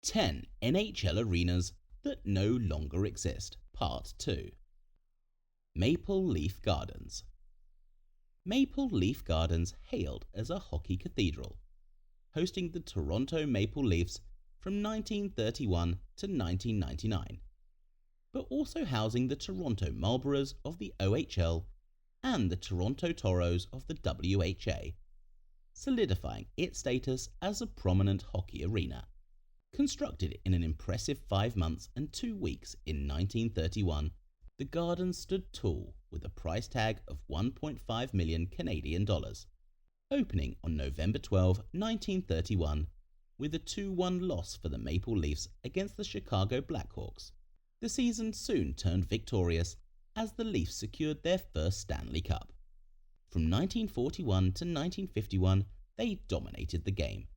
10 NHL arenas that no longer exist, Part 2. Maple Leaf Gardens. Maple Leaf Gardens hailed as a hockey cathedral, hosting the Toronto Maple Leafs from 1931 to 1999, but also housing the Toronto Marlboros of the OHL and the Toronto Toros of the WHA, solidifying its status as a prominent hockey arena. Constructed in an impressive 5 months and 2 weeks in 1931, the Gardens stood tall with a price tag of 1.5 million Canadian dollars, opening on November 12, 1931, with a 2-1 loss for the Maple Leafs against the Chicago Blackhawks. The season soon turned victorious as the Leafs secured their first Stanley Cup. From 1941 to 1951, they dominated the game,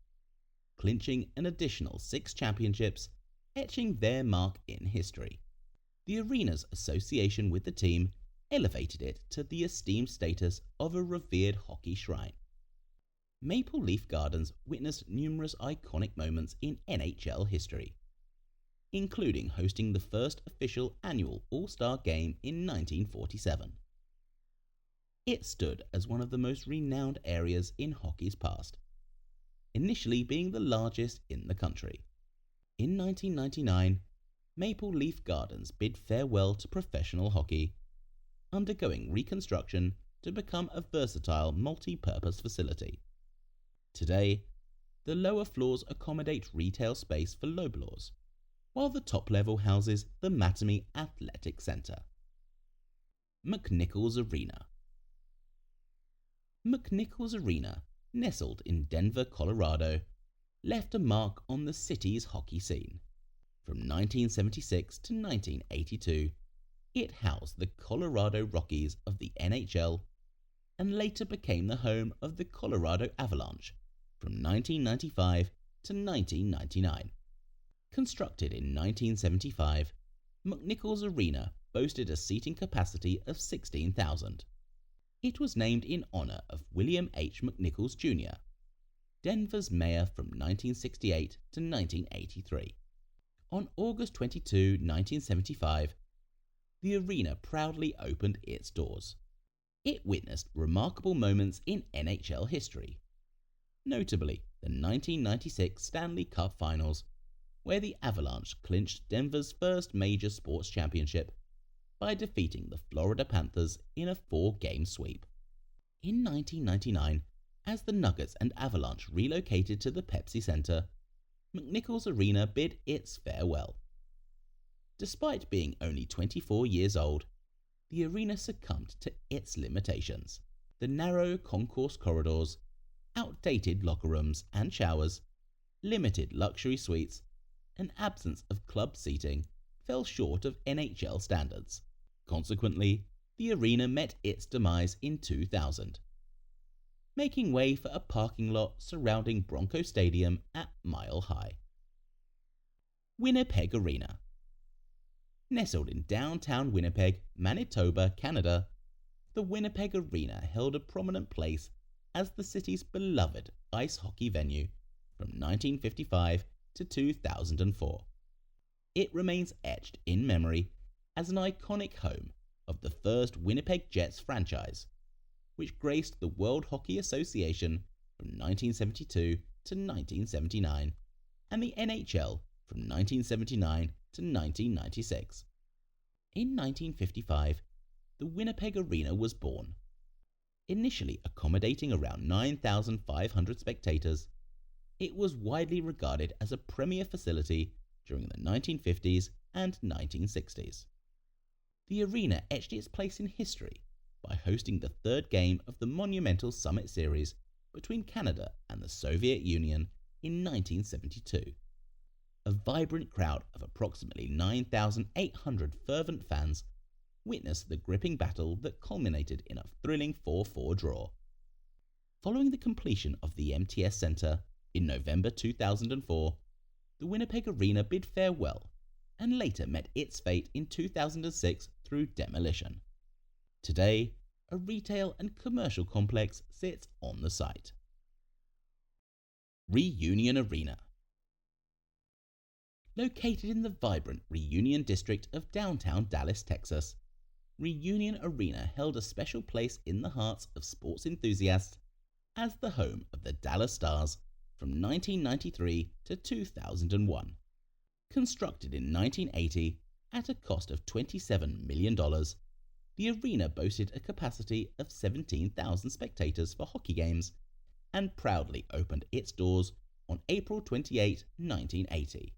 clinching an additional 6 championships, etching their mark in history. The arena's association with the team elevated it to the esteemed status of a revered hockey shrine. Maple Leaf Gardens witnessed numerous iconic moments in NHL history, including hosting the first official annual All-Star Game in 1947. It stood as one of the most renowned areas in hockey's past, initially being the largest in the country. In 1999, Maple Leaf Gardens bid farewell to professional hockey, undergoing reconstruction to become a versatile multi-purpose facility. Today, the lower floors accommodate retail space for Loblaws, while the top level houses the Mattamy Athletic Centre. McNichols Arena. McNichols Arena, nestled in Denver, Colorado, left a mark on the city's hockey scene. From 1976 to 1982, it housed the Colorado Rockies of the NHL and later became the home of the Colorado Avalanche from 1995 to 1999. Constructed in 1975, McNichols Arena boasted a seating capacity of 16,000. It was named in honor of William H. McNichols Jr., Denver's mayor from 1968 to 1983. On August 22, 1975, the arena proudly opened its doors. It witnessed remarkable moments in NHL history, notably the 1996 Stanley Cup Finals, where the Avalanche clinched Denver's first major sports championship by defeating the Florida Panthers in a 4-game sweep. In 1999, as the Nuggets and Avalanche relocated to the Pepsi Center, McNichols Arena bid its farewell. Despite being only 24 years old, the arena succumbed to its limitations. The narrow concourse corridors, outdated locker rooms and showers, limited luxury suites, and absence of club seating fell short of NHL standards. Consequently, the arena met its demise in 2000, making way for a parking lot surrounding Bronco Stadium at Mile High. Winnipeg Arena. Nestled in downtown Winnipeg, Manitoba, Canada, the Winnipeg Arena held a prominent place as the city's beloved ice hockey venue from 1955 to 2004. It remains etched in memory as an iconic home of the first Winnipeg Jets franchise, which graced the World Hockey Association from 1972 to 1979 and the NHL from 1979 to 1996. In 1955, the Winnipeg Arena was born. Initially accommodating around 9,500 spectators, it was widely regarded as a premier facility during the 1950s and 1960s. The arena etched its place in history by hosting the third game of the monumental Summit Series between Canada and the Soviet Union in 1972. A vibrant crowd of approximately 9,800 fervent fans witnessed the gripping battle that culminated in a thrilling 4-4 draw. Following the completion of the MTS Centre in November 2004, the Winnipeg Arena bid farewell and later met its fate in 2006 through demolition. Today, a retail and commercial complex sits on the site. Reunion Arena. Located in the vibrant Reunion district of downtown Dallas, Texas, Reunion Arena held a special place in the hearts of sports enthusiasts as the home of the Dallas Stars from 1993 to 2001. Constructed in 1980 at a cost of $27 million, the arena boasted a capacity of 17,000 spectators for hockey games and proudly opened its doors on April 28, 1980.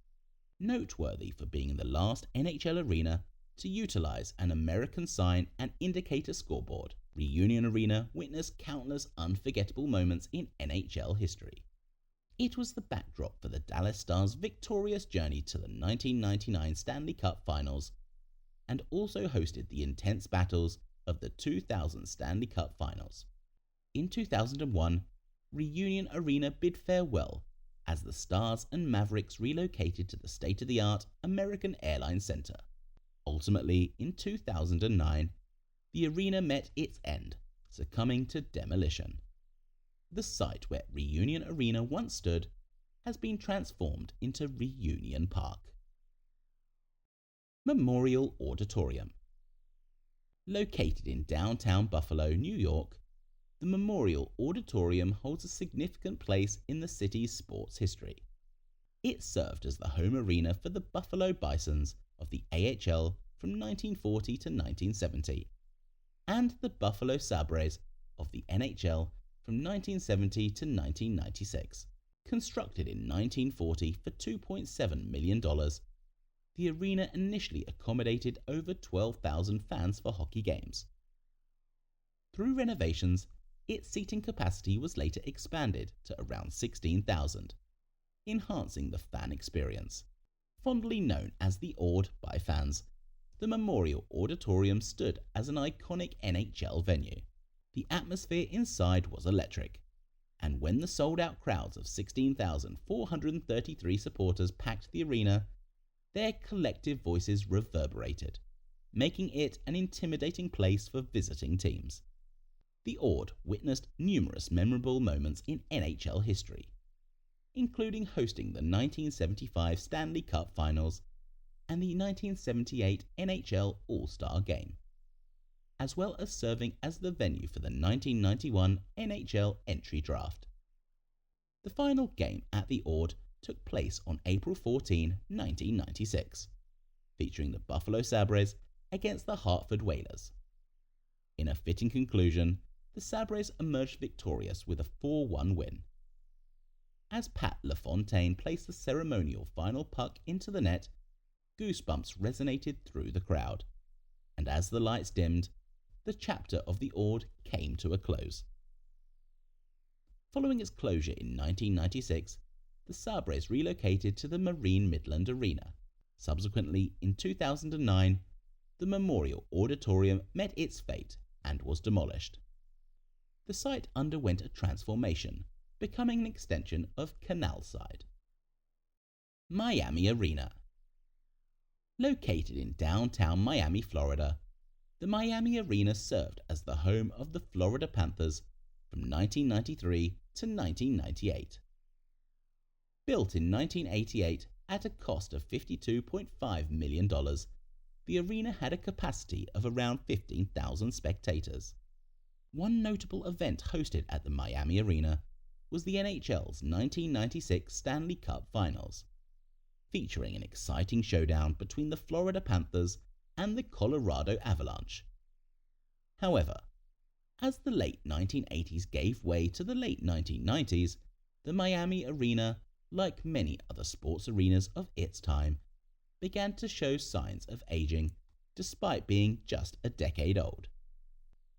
Noteworthy for being the last NHL arena to utilize an American sign and indicator scoreboard, Reunion Arena witnessed countless unforgettable moments in NHL history. It was the backdrop for the Dallas Stars' victorious journey to the 1999 Stanley Cup Finals and also hosted the intense battles of the 2000 Stanley Cup Finals. In 2001, Reunion Arena bid farewell as the Stars and Mavericks relocated to the state-of-the-art American Airlines Center. Ultimately, in 2009, the arena met its end, succumbing to demolition. The site where Reunion Arena once stood has been transformed into Reunion Park. Memorial Auditorium. Located in downtown Buffalo, New York, the Memorial Auditorium holds a significant place in the city's sports history. It served as the home arena for the Buffalo Bisons of the AHL from 1940 to 1970 and the Buffalo Sabres of the NHL from 1970 to 1996. Constructed in 1940 for $2.7 million, the arena initially accommodated over 12,000 fans for hockey games. Through renovations, its seating capacity was later expanded to around 16,000, enhancing the fan experience. Fondly known as the Aud by fans, the Memorial Auditorium stood as an iconic NHL venue. The atmosphere inside was electric, and when the sold-out crowds of 16,433 supporters packed the arena, their collective voices reverberated, making it an intimidating place for visiting teams. The Aud witnessed numerous memorable moments in NHL history, including hosting the 1975 Stanley Cup Finals and the 1978 NHL All-Star Game, as well as serving as the venue for the 1991 NHL Entry Draft. The final game at the Aud took place on April 14, 1996, featuring the Buffalo Sabres against the Hartford Whalers. In a fitting conclusion, the Sabres emerged victorious with a 4-1 win. As Pat LaFontaine placed the ceremonial final puck into the net, goosebumps resonated through the crowd, and as the lights dimmed, the chapter of the Aud came to a close. Following its closure in 1996, the Sabres relocated to the Marine Midland Arena. Subsequently, in 2009, the Memorial Auditorium met its fate and was demolished. The site underwent a transformation, becoming an extension of Canalside. Miami Arena. Located in downtown Miami, Florida, the Miami Arena served as the home of the Florida Panthers from 1993 to 1998. Built in 1988 at a cost of $52.5 million, the arena had a capacity of around 15,000 spectators. One notable event hosted at the Miami Arena was the NHL's 1996 Stanley Cup Finals, featuring an exciting showdown between the Florida Panthers and the Colorado Avalanche. However, as the late 1980s gave way to the late 1990s, the Miami Arena, like many other sports arenas of its time, began to show signs of aging despite being just a decade old.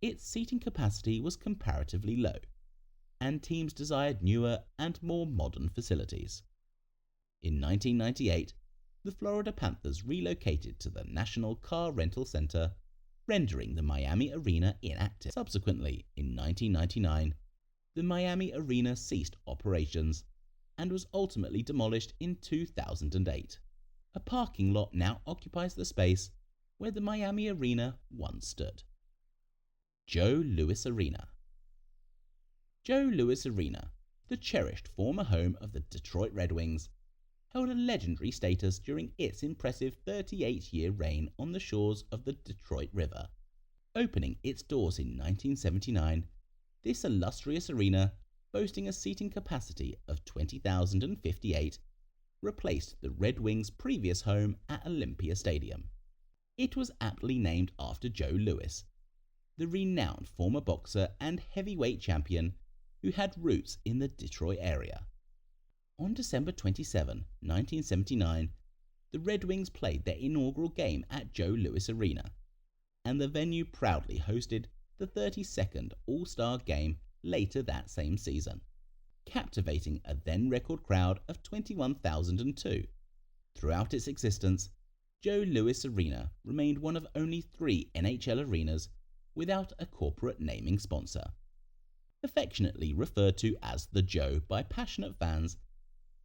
Its seating capacity was comparatively low, and teams desired newer and more modern facilities. In 1998, the Florida Panthers relocated to the National Car Rental Center, rendering the Miami Arena inactive. Subsequently, in 1999, the Miami Arena ceased operations and was ultimately demolished in 2008. A parking lot now occupies the space where the Miami Arena once stood. Joe Louis Arena. Joe Louis Arena, the cherished former home of the Detroit Red Wings, held a legendary status during its impressive 38-year reign on the shores of the Detroit River. Opening its doors in 1979, this illustrious arena, boasting a seating capacity of 20,058, replaced the Red Wings' previous home at Olympia Stadium. It was aptly named after Joe Louis, the renowned former boxer and heavyweight champion who had roots in the Detroit area. On December 27, 1979, the Red Wings played their inaugural game at Joe Louis Arena, and the venue proudly hosted the 32nd All-Star Game later that same season, captivating a then-record crowd of 21,002. Throughout its existence, Joe Louis Arena remained one of only 3 NHL arenas without a corporate naming sponsor. Affectionately referred to as the Joe by passionate fans,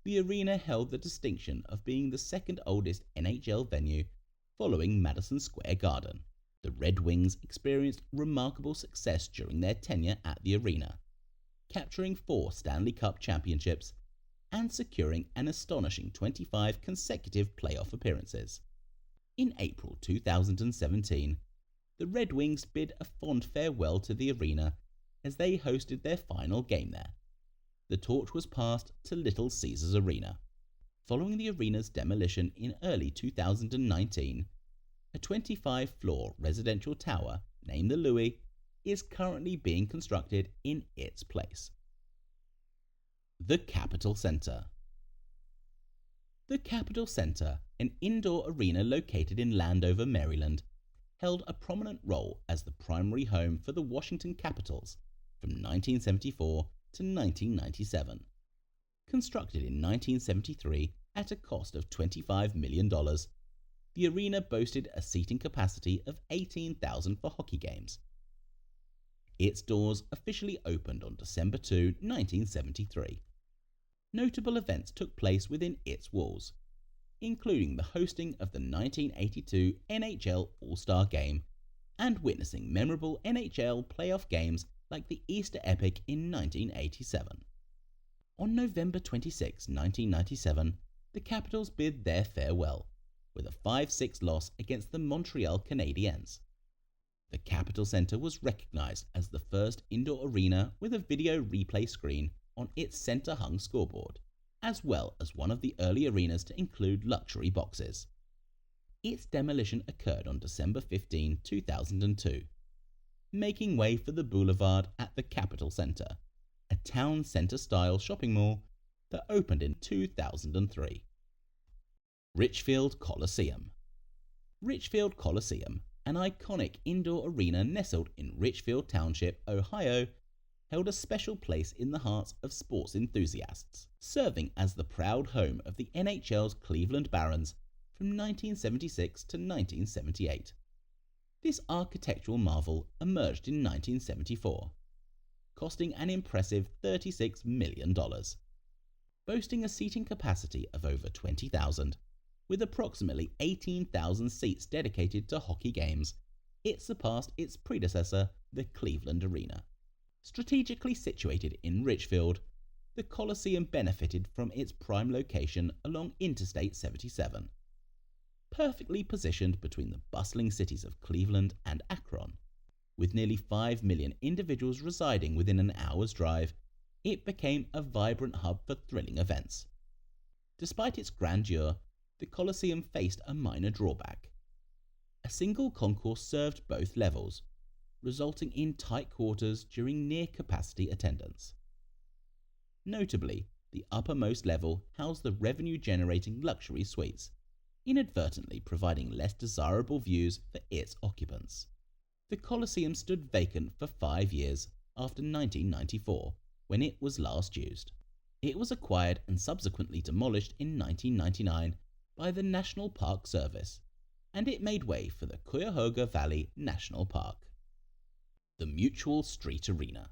the arena held the distinction of being the second oldest NHL venue following Madison Square Garden. The Red Wings experienced remarkable success during their tenure at the arena, capturing 4 Stanley Cup championships and securing an astonishing 25 consecutive playoff appearances. In April 2017, the Red Wings bid a fond farewell to the arena as they hosted their final game there. The torch was passed to Little Caesars Arena. Following the arena's demolition in early 2019, a 25-floor residential tower named the Louis is currently being constructed in its place. The Capitol Center. The Capitol Center, an indoor arena located in Landover, Maryland, held a prominent role as the primary home for the Washington Capitals from 1974 to 1997. Constructed in 1973 at a cost of $25 million, the arena boasted a seating capacity of 18,000 for hockey games. Its doors officially opened on December 2, 1973. Notable events took place within its walls, including the hosting of the 1982 NHL All-Star Game and witnessing memorable NHL playoff games like the Easter Epic in 1987. On November 26, 1997, the Capitals bid their farewell with a 5-6 loss against the Montreal Canadiens. The Capitol Center was recognized as the first indoor arena with a video replay screen on its center-hung scoreboard, as well as one of the early arenas to include luxury boxes. Its demolition occurred on December 15, 2002, making way for the Boulevard at the Capitol Center, a town center-style shopping mall that opened in 2003. Richfield Coliseum. Richfield Coliseum, an iconic indoor arena nestled in Richfield Township, Ohio, held a special place in the hearts of sports enthusiasts, serving as the proud home of the NHL's Cleveland Barons from 1976 to 1978. This architectural marvel emerged in 1974, costing an impressive $36 million. Boasting a seating capacity of over 20,000, with approximately 18,000 seats dedicated to hockey games, it surpassed its predecessor, the Cleveland Arena. Strategically situated in Richfield, the Coliseum benefited from its prime location along Interstate 77. Perfectly positioned between the bustling cities of Cleveland and Akron, with nearly 5 million individuals residing within an hour's drive, it became a vibrant hub for thrilling events. Despite its grandeur, the Coliseum faced a minor drawback. A single concourse served both levels, resulting in tight quarters during near-capacity attendance. Notably, the uppermost level housed the revenue-generating luxury suites, inadvertently providing less desirable views for its occupants. The Coliseum stood vacant for 5 years after 1994, when it was last used. It was acquired and subsequently demolished in 1999 by the National Park Service, and it made way for the Cuyahoga Valley National Park. The Mutual Street Arena.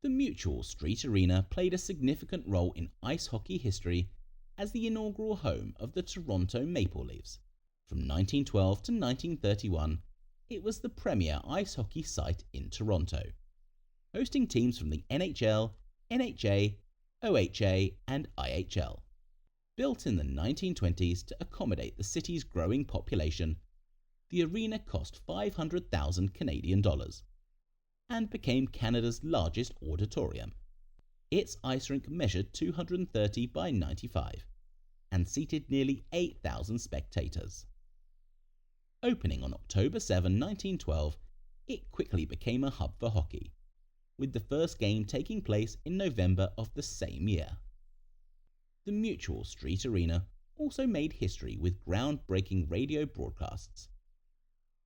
The Mutual Street Arena played a significant role in ice hockey history as the inaugural home of the Toronto Maple Leafs. From 1912 to 1931, it was the premier ice hockey site in Toronto, hosting teams from the NHL, NHA, OHA, and IHL. Built in the 1920s to accommodate the city's growing population, the arena cost $500,000 Canadian and became Canada's largest auditorium. Its ice rink measured 230 by 95 and seated nearly 8,000 spectators. Opening on October 7, 1912, it quickly became a hub for hockey, with the first game taking place in November of the same year. The Mutual Street Arena also made history with groundbreaking radio broadcasts.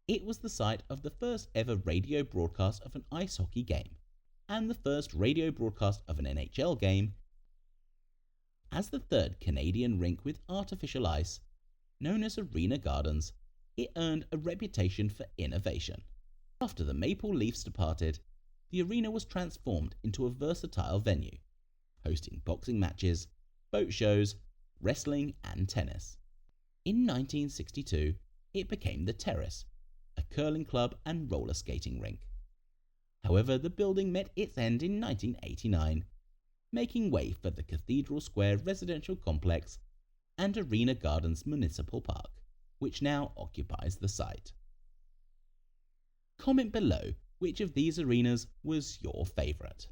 It was the site of the first ever radio broadcast of an ice hockey game and the first radio broadcast of an NHL game. As the third Canadian rink with artificial ice, known as Arena Gardens, it earned a reputation for innovation. After the Maple Leafs departed, the arena was transformed into a versatile venue, hosting boxing matches, boat shows, wrestling and tennis. In 1962, it became the Terrace, a curling club and roller skating rink. However, the building met its end in 1989, making way for the Cathedral Square residential complex and Arena Gardens Municipal Park, which now occupies the site. Comment below which of these arenas was your favourite.